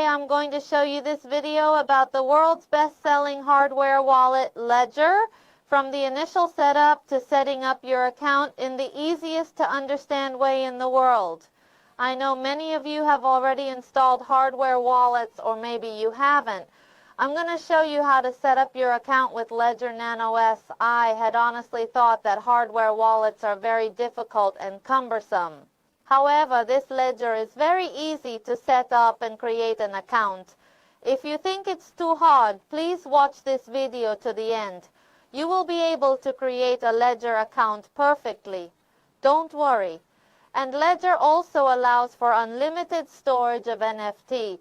I'm going to show you this video about the world's best-selling hardware wallet, Ledger, from the initial setup to setting up your account in the easiest to understand way in the world. I know many of you have already installed hardware wallets, or maybe you haven't. I'm going to show you how to set up your account with Ledger Nano S. I had honestly thought that hardware wallets are very difficult and cumbersome. However, this Ledger is very easy to set up and create an account. If you think it's too hard, please watch this video to the end. You will be able to create a Ledger account perfectly. Don't worry. And Ledger also allows for unlimited storage of NFT.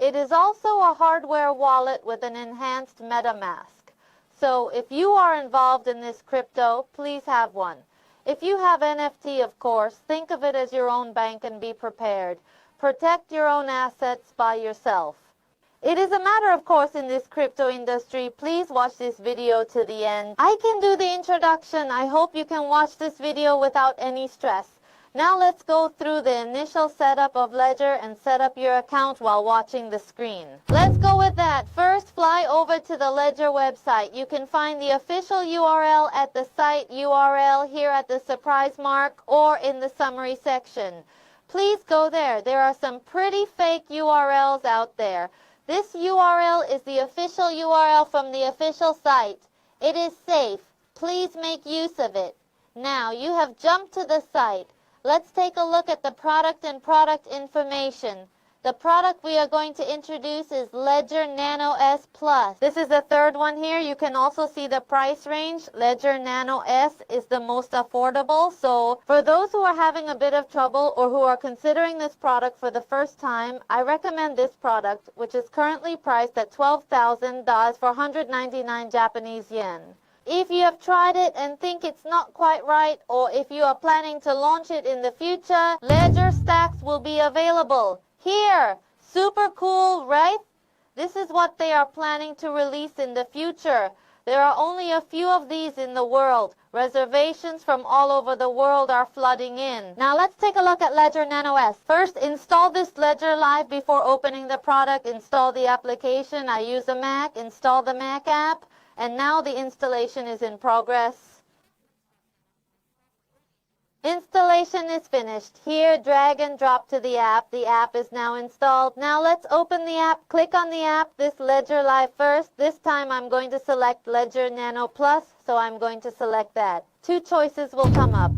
It is also a hardware wallet with an enhanced MetaMask. So if you are involved in this crypto, please have one. If you have NFT, of course, think of it as your own bank and be prepared. Protect your own assets by yourself. It is a matter of course in this crypto industry. Please watch this video to the end. I can do the introduction. I hope you can watch this video without any stress. Now let's go through the initial setup of Ledger and set up your account while watching the screen. Let's go with that. First, fly over to the Ledger website. You can find the official URL at the site URL here at the surprise mark or in the summary section. Please go there. There are some pretty fake URLs out there. This URL is the official URL from the official site. It is safe. Please make use of it. Now, you have jumped to the site. Let's take a look at the product and product information. The product we are going to introduce is Ledger Nano S Plus. This is the third one here. You can also see the price range. Ledger Nano S is the most affordable. So for those who are having a bit of trouble or who are considering this product for the first time, I recommend this product, which is currently priced at $12,000 for 199 Japanese yen. If you have tried it and think it's not quite right, or if you are planning to launch it in the future, Ledger stacks will be available. Here! Super cool, right? This is what they are planning to release in the future. There are only a few of these in the world. Reservations from all over the world are flooding in. Now let's take a look at Ledger Nano S. First, install this Ledger Live before opening the product. Install the application. I use a Mac. Install the Mac app. And now the installation is in progress. Installation is finished. Here, drag and drop to the app. The app is now installed. Now let's open the app. Click on the app, this Ledger Live first. This time I'm going to select Ledger Nano Plus, so I'm going to select that. Two choices will come up.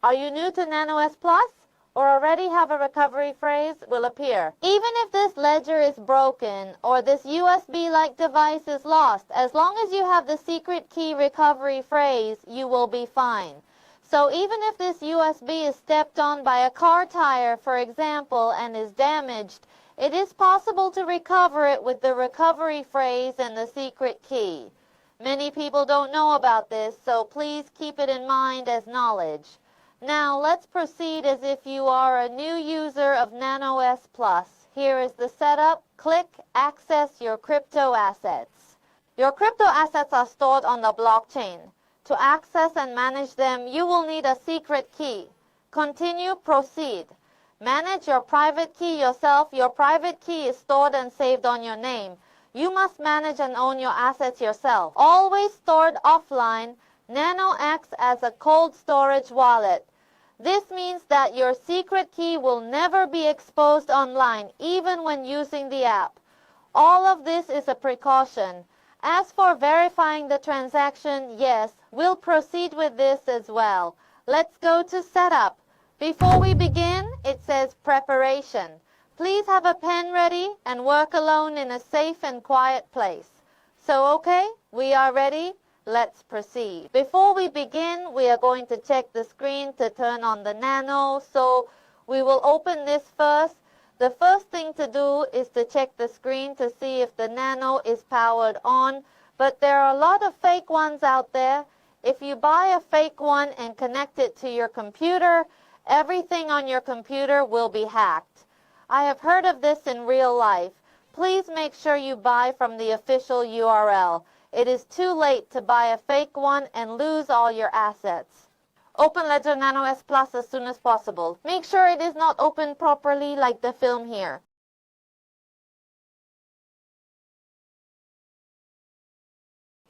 Are you new to Nano S Plus? Or already have a recovery phrase will appear. Even if this Ledger is broken or this USB-like device is lost, as long as you have the secret key recovery phrase, you will be fine. So even if this USB is stepped on by a car tire, for example, and is damaged, it is possible to recover it with the recovery phrase and the secret key. Many people don't know about this, so please keep it in mind as knowledge. Now, let's proceed as if you are a new user of Nano S Plus. Here is the setup. Click Access Your Crypto Assets. Your crypto assets are stored on the blockchain. To access and manage them, you will need a secret key. Continue, proceed. Manage your private key yourself. Your private key is stored and saved on your name. You must manage and own your assets yourself. Always stored offline. Nano acts as a cold storage wallet. This means that your secret key will never be exposed online, even when using the app. All of this is a precaution. As for verifying the transaction, yes, we'll proceed with this as well. Let's go to Setup. Before we begin, it says Preparation. Please have a pen ready and work alone in a safe and quiet place. So, okay, we are ready. Let's proceed. Before we begin, we are going to check the screen to turn on the Nano. So we will open this first. The first thing to do is to check the screen to see if the Nano is powered on. But there are a lot of fake ones out there. If you buy a fake one and connect it to your computer, everything on your computer will be hacked. I have heard of this in real life. Please make sure you buy from the official URL. It is too late to buy a fake one and lose all your assets. Open Ledger Nano S Plus as soon as possible. Make sure it is not opened properly like the film here.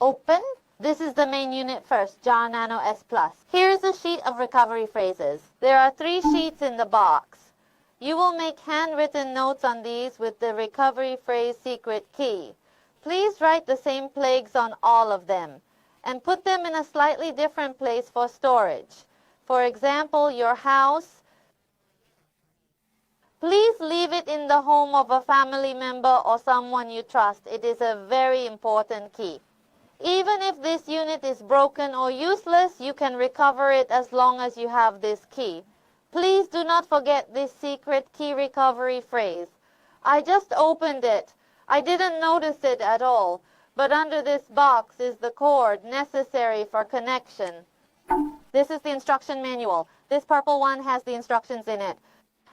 Open. This is the main unit first, jar nano S+. Here's a sheet of recovery phrases. There are 3 sheets in the box. You will make handwritten notes on these with the recovery phrase secret key. Please write the same plagues on all of them and put them in a slightly different place for storage. For example, your house. Please leave it in the home of a family member or someone you trust. It is a very important key. Even if this unit is broken or useless, you can recover it as long as you have this key. Please do not forget this secret key recovery phrase. I just opened it. I didn't notice it at all, but under this box is the cord necessary for connection. This is the instruction manual. This purple one has the instructions in it.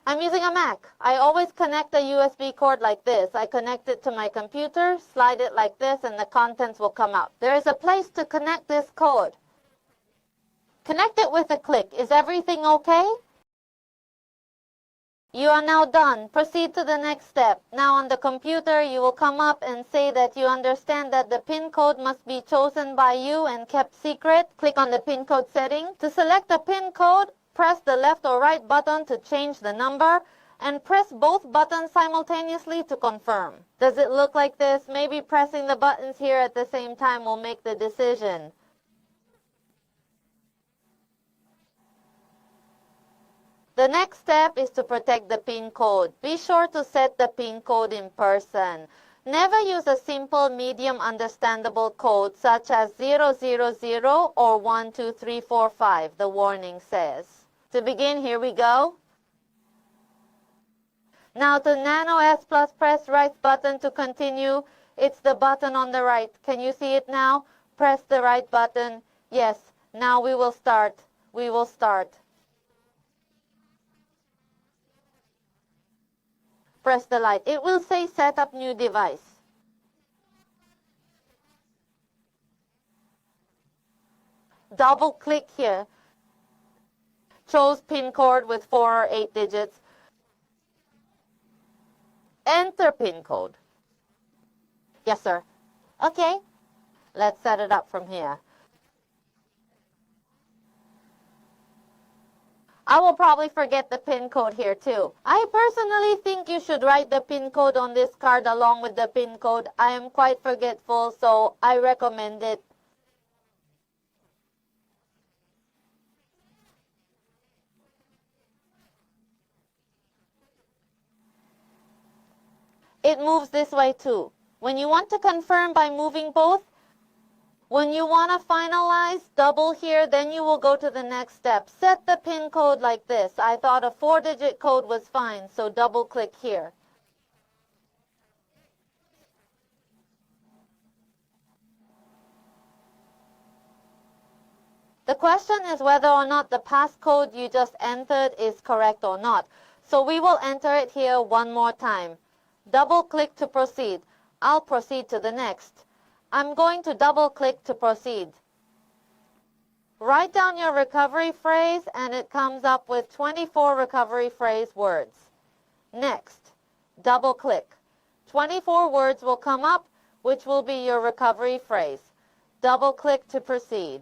I'm using a Mac. I always connect a USB cord like this. I connect it to my computer, slide it like this, and the contents will come out. There is a place to connect this cord. Connect it with a click. Is everything okay? You are now done. Proceed to the next step. Now on the computer, you will come up and say that you understand that the PIN code must be chosen by you and kept secret. Click on the PIN code setting. To select the PIN code, press the left or right button to change the number and press both buttons simultaneously to confirm. Does it look like this? Maybe pressing the buttons here at the same time will make the decision. The next step is to protect the PIN code. Be sure to set the PIN code in person. Never use a simple, medium, understandable code such as 000 or 12345, the warning says. To begin, here we go. Now to Nano S+, press right button to continue. It's the button on the right. Can you see it now? Press the right button. Yes, now we will start. We will start. Press the light. It will say set up new device. Double click here. Chose PIN code with 4 or 8 digits. Enter PIN code. Yes, sir. Okay. Let's set it up from here. I will probably forget the PIN code here too. I personally think you should write the PIN code on this card along with the PIN code. I am quite forgetful, so I recommend it. It moves this way too. When you want to confirm by moving both, when you want to finalize, double here, then you will go to the next step. Set the PIN code like this. I thought a 4-digit code was fine, so double click here. The question is whether or not the passcode you just entered is correct or not. So we will enter it here one more time. Double click to proceed. I'll proceed to the next. I'm going to double click to proceed. Write down your recovery phrase and it comes up with 24 recovery phrase words. Next, double click. 24 words will come up, which will be your recovery phrase. Double click to proceed.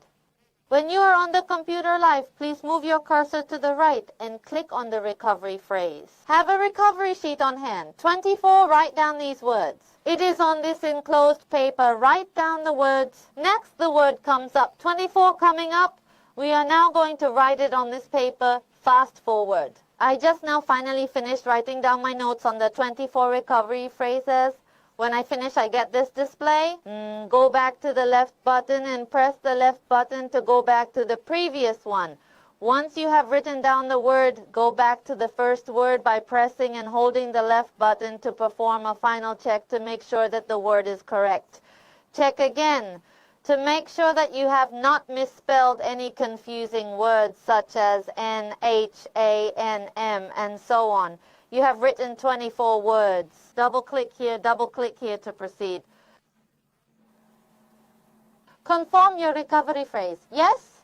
When you are on the computer live, please move your cursor to the right and click on the recovery phrase. Have a recovery sheet on hand. 24, write down these words. It is on this enclosed paper. Write down the words. Next, the word comes up. 24 coming up. We are now going to write it on this paper. Fast forward. I just now finally finished writing down my notes on the 24 recovery phrases. When I finish, I get this display. Go back to the left button and press the left button to go back to the previous one. Once you have written down the word, go back to the first word by pressing and holding the left button to perform a final check to make sure that the word is correct. Check again to make sure that you have not misspelled any confusing words such as N, H, A, N, M, and so on. You have written 24 words. Double click here to proceed. Confirm your recovery phrase. Yes?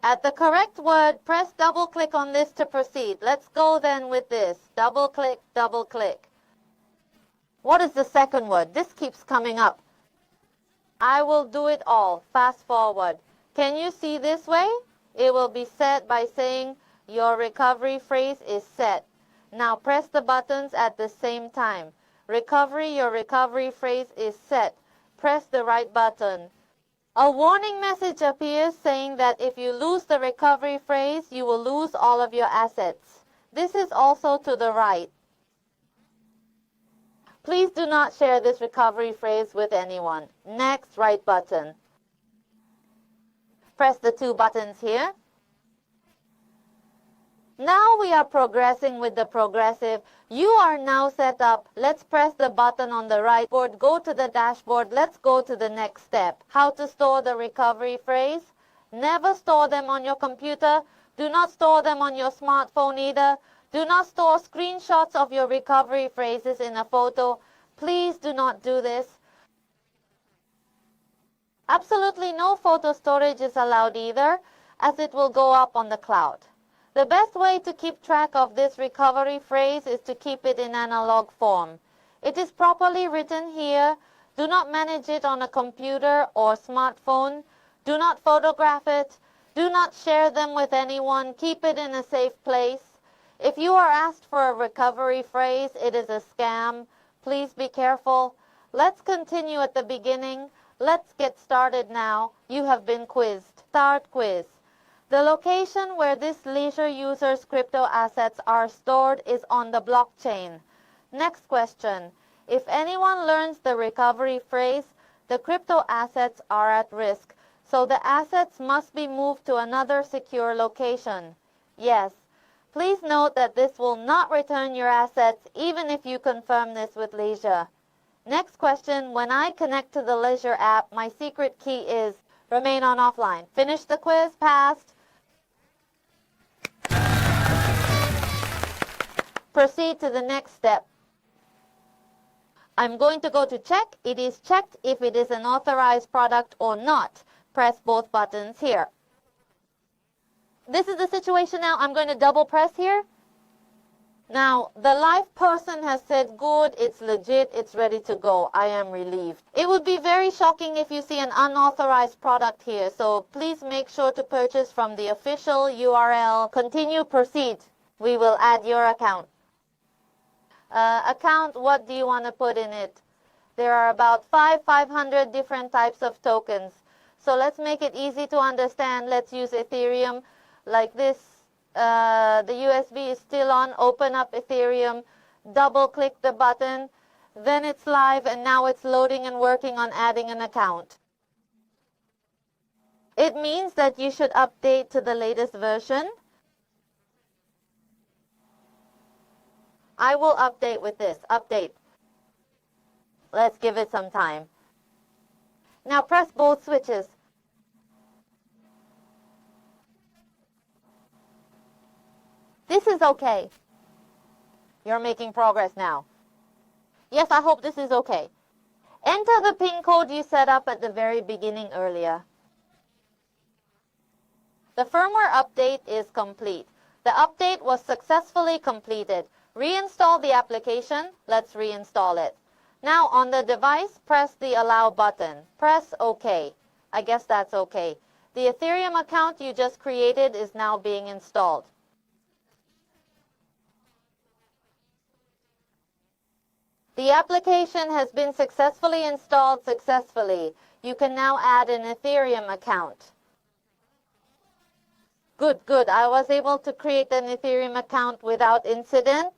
At the correct word, press double click on this to proceed. Let's go then with this. Double click. What is the second word? This keeps coming up. I will do it all. Fast forward. Can you see this way? It will be set by saying your recovery phrase is set. Now press the buttons at the same time. Recovery, your recovery phrase is set. Press the right button. A warning message appears saying that if you lose the recovery phrase, you will lose all of your assets. This is also to the right. Please do not share this recovery phrase with anyone. Next, right button. Press the two buttons here. Now we are progressing with the progressive. You are now set up. Let's press the button on the right board. Go to the dashboard. Let's go to the next step. How to store the recovery phrase. Never store them on your computer. Do not store them on your smartphone either. Do not store screenshots of your recovery phrases in a photo. Please do not do this. Absolutely no photo storage is allowed either, as it will go up on the cloud. The best way to keep track of this recovery phrase is to keep it in analog form. It is properly written here. Do not manage it on a computer or smartphone. Do not photograph it. Do not share them with anyone. Keep it in a safe place. If you are asked for a recovery phrase, it is a scam. Please be careful. Let's continue at the beginning. Let's get started now. You have been quizzed. Start quiz. The location where this leisure user's crypto assets are stored is on the blockchain. Next question. If anyone learns the recovery phrase, the crypto assets are at risk, so the assets must be moved to another secure location. Yes. Please note that this will not return your assets even if you confirm this with Leisure. Next question. When I connect to the Leisure app, my secret key is remain on offline. Finish the quiz. Passed. Proceed to the next step. I'm going to go to check. It is checked if it is an authorized product or not. Press both buttons here. This is the situation now. I'm going to double press here. Now, the live person has said, good, it's legit, it's ready to go. I am relieved. It would be very shocking if you see an unauthorized product here. So please make sure to purchase from the official URL. Continue, proceed. We will add your account. Account, what do you want to put in it? There are about 500 different types of tokens. So let's make it easy to understand. Let's use Ethereum like this. The USB is still on. Open up Ethereum. Double click the button. Then it's live and now it's loading and working on adding an account. It means that you should update to the latest version. I will update with this. Update. Let's give it some time. Now press both switches. This is okay. You're making progress now. Yes, I hope this is okay. Enter the PIN code you set up at the very beginning earlier. The firmware update is complete. The update was successfully completed. Reinstall the application. Let's reinstall it. Now on the device, press the Allow button. Press OK. I guess that's okay. The Ethereum account you just created is now being installed. The application has been successfully installed successfully. You can now add an Ethereum account. Good, good. I was able to create an Ethereum account without incident.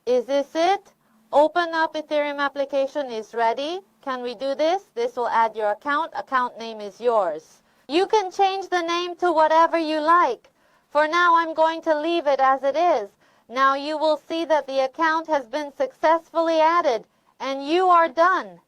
Is this it? Open up Ethereum application is ready. Can we do this? This will add your account. Account name is yours. You can change the name to whatever you like. For now, I'm going to leave it as it is. Now you will see that the account has been successfully added and you are done.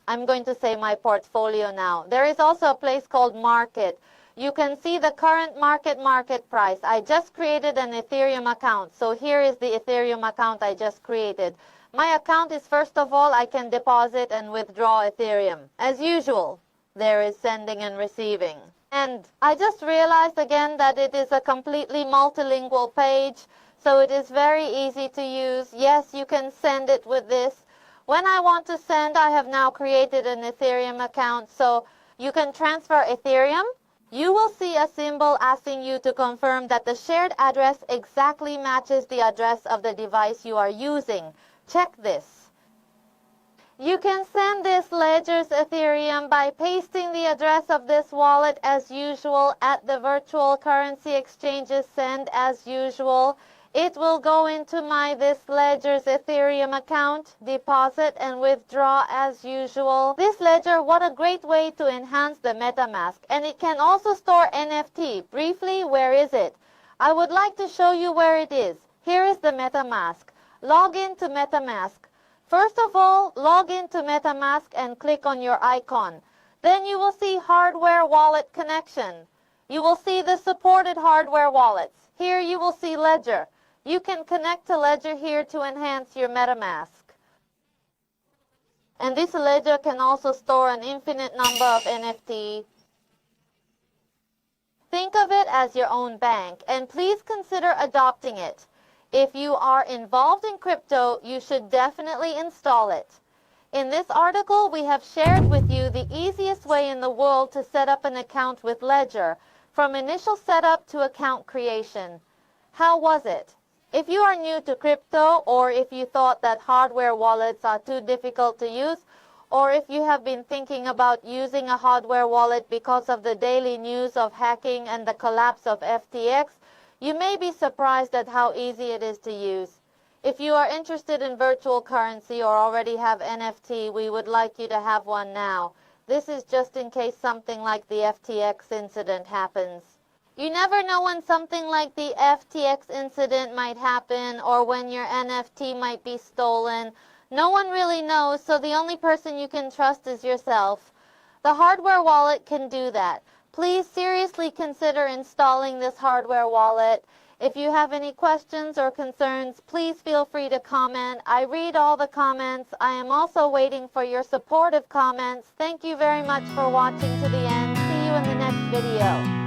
I'm going to say my portfolio now. There is also a place called Market. You can see the current market price. I just created an Ethereum account. So here is the Ethereum account I just created. My account is, first of all, I can deposit and withdraw Ethereum. As usual, there is sending and receiving. And I just realized again that it is a completely multilingual page. So it is very easy to use. Yes, you can send it with this. When I want to send, I have now created an Ethereum account, so you can transfer Ethereum. You will see a symbol asking you to confirm that the shared address exactly matches the address of the device you are using. Check this. You can send this ledger's Ethereum by pasting the address of this wallet as usual at the virtual currency exchange's send as usual. It will go into my this ledger's Ethereum account, deposit and withdraw as usual. This ledger, what a great way to enhance the MetaMask, and it can also store NFT. Briefly, where is it? I would like to show you where it is. Here is the MetaMask. Log in to MetaMask. First of all, log into MetaMask and click on your icon. Then you will see hardware wallet connection. You will see the supported hardware wallets. Here you will see Ledger. You can connect to Ledger here to enhance your MetaMask. And this Ledger can also store an infinite number of NFT. Think of it as your own bank, and please consider adopting it. If you are involved in crypto, you should definitely install it. In this article, we have shared with you the easiest way in the world to set up an account with Ledger, from initial setup to account creation. How was it? If you are new to crypto, or if you thought that hardware wallets are too difficult to use, or if you have been thinking about using a hardware wallet because of the daily news of hacking and the collapse of FTX, you may be surprised at how easy it is to use. If you are interested in virtual currency or already have NFT, we would like you to have one now. This is just in case something like the FTX incident happens. You never know when something like the FTX incident might happen or when your NFT might be stolen. No one really knows, so the only person you can trust is yourself. The hardware wallet can do that. Please seriously consider installing this hardware wallet. If you have any questions or concerns, please feel free to comment. I read all the comments. I am also waiting for your supportive comments. Thank you very much for watching to the end. See you in the next video.